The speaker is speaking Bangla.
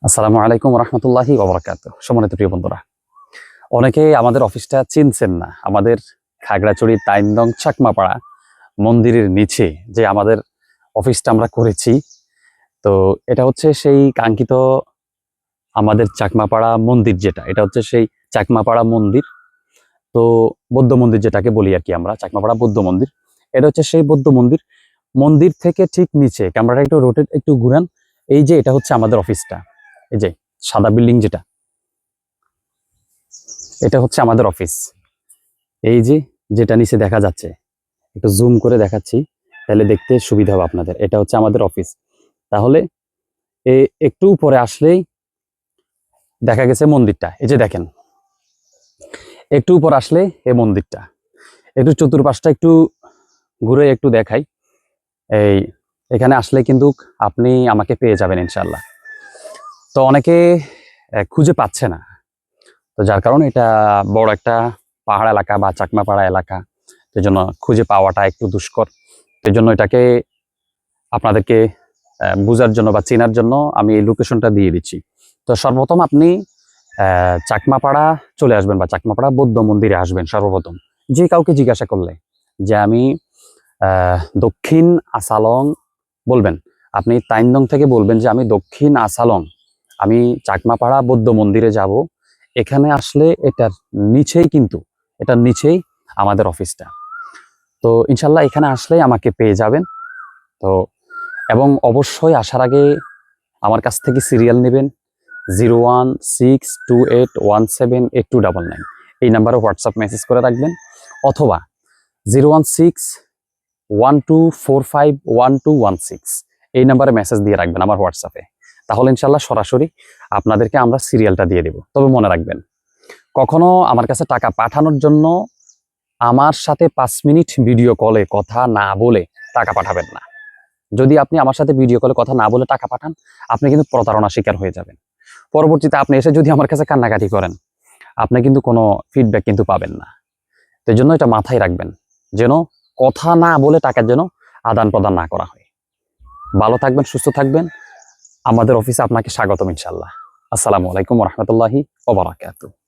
আসসালামু আলাইকুম রহমতুল্লাহি ওয়া বারাকাতুহু। সম্মানিত প্রিয় বন্ধুরা, অনেকেই আমাদের অফিসটা চিনছেন না। আমাদের খাগড়াছড়ি তাইন্দং চাকমাপাড়া মন্দিরের নিচে যে আমাদের অফিসটা আমরা করেছি, তো এটা হচ্ছে সেই কাঙ্ক্ষিত আমাদের চাকমাপাড়া মন্দির, যেটা এটা হচ্ছে সেই চাকমাপাড়া মন্দির। তো বৌদ্ধ মন্দির যেটাকে বলি আর কি আমরা, চাকমাপাড়া বৌদ্ধ মন্দির। এটা হচ্ছে সেই বৌদ্ধ মন্দির। মন্দির থেকে ঠিক নিচে ক্যামেরাটা একটু রোটেট একটু ঘুরান। এই যে এটা হচ্ছে আমাদের অফিসটা, এই যে সাদা বিল্ডিং যেটা, এটা হচ্ছে আমাদের অফিস। এই যে যেটা নিচে দেখা যাচ্ছে, একটু জুম করে দেখাচ্ছি তাহলে দেখতে সুবিধা হবে আপনাদের। এটা হচ্ছে আমাদের অফিস। তাহলে একটু উপরে আসলেই দেখা গেছে মন্দিরটা, এই যে দেখেন, একটু উপর আসলে এই মন্দিরটা। একটু চতুর্পাশটা একটু ঘুরে একটু দেখাই। এই এখানে আসলে কিন্তু আপনি আমাকে পেয়ে যাবেন ইনশাল্লাহ। তো অনেকে খুঁজে পাচ্ছে না, তো যার কারণে এটা বড় একটা পাহাড় এলাকা বা চাকমাপাড়া এলাকা, সেই জন্য খুঁজে পাওয়াটা একটু দুষ্কর। সেই জন্য এটাকে আপনাদেরকে বোঝার জন্য বা চেনার জন্য আমি এই লোকেশনটা দিয়ে দিচ্ছি। তো সর্বপ্রথম আপনি চাকমাপাড়া চলে আসবেন বা চাকমাপাড়া বৌদ্ধ মন্দিরে আসবেন। সর্বপ্রথম যে কাউকে জিজ্ঞাসা করলে যে আমি দক্ষিণ আসালং বলবেন, আপনি তাইন্দং থেকে বলবেন যে আমি দক্ষিণ আসালং, আমি চাকমাপাড়া বৌদ্ধ মন্দিরে যাব। এখানে আসলে এটার নিচেই, কিন্তু এটার নিচেই আমাদের অফিসটা। তো ইনশাল্লাহ এখানে আসলেই আমাকে পেয়ে যাবেন। তো এবং অবশ্যই আসার আগে আমার কাছ থেকে সিরিয়াল নেবেন 01628178299। এই নাম্বারে হোয়াটসঅ্যাপ মেসেজ করে রাখবেন, অথবা 01612451216 এই নাম্বারে মেসেজ দিয়ে রাখবেন আমার হোয়াটসঅ্যাপে। তাহলে ইনশাল্লাহ সরাসরি আপনাদেরকে আমরা সিরিয়ালটা দিয়ে দেব। তবে মনে রাখবেন, কখনো আমার কাছে টাকা পাঠানোর জন্য আমার সাথে 5 মিনিট ভিডিও কলে কথা না বলে টাকা পাঠাবেন না। যদি আপনি আমার সাথে ভিডিও কলে কথা না বলে টাকা পাঠান, আপনি কিন্তু প্রতারণার শিকার হয়ে যাবেন। পরবর্তীতে আপনি এসে যদি আমার কাছে কান্নাকাটি করেন, আপনি কিন্তু কোনো ফিডব্যাক কিন্তু পাবেন না। তো এই জন্য এটা মাথায় রাখবেন, যেন কথা না বলে টাকার যেন আদান প্রদান না করা হয়। ভালো থাকবেন, সুস্থ থাকবেন। আমাদের অফিসে আপনাকে স্বাগতম ইনশাল্লাহ। আসসালামু আলাইকুম রহমতুল্লাহি ওয়া বারাকাতুহু।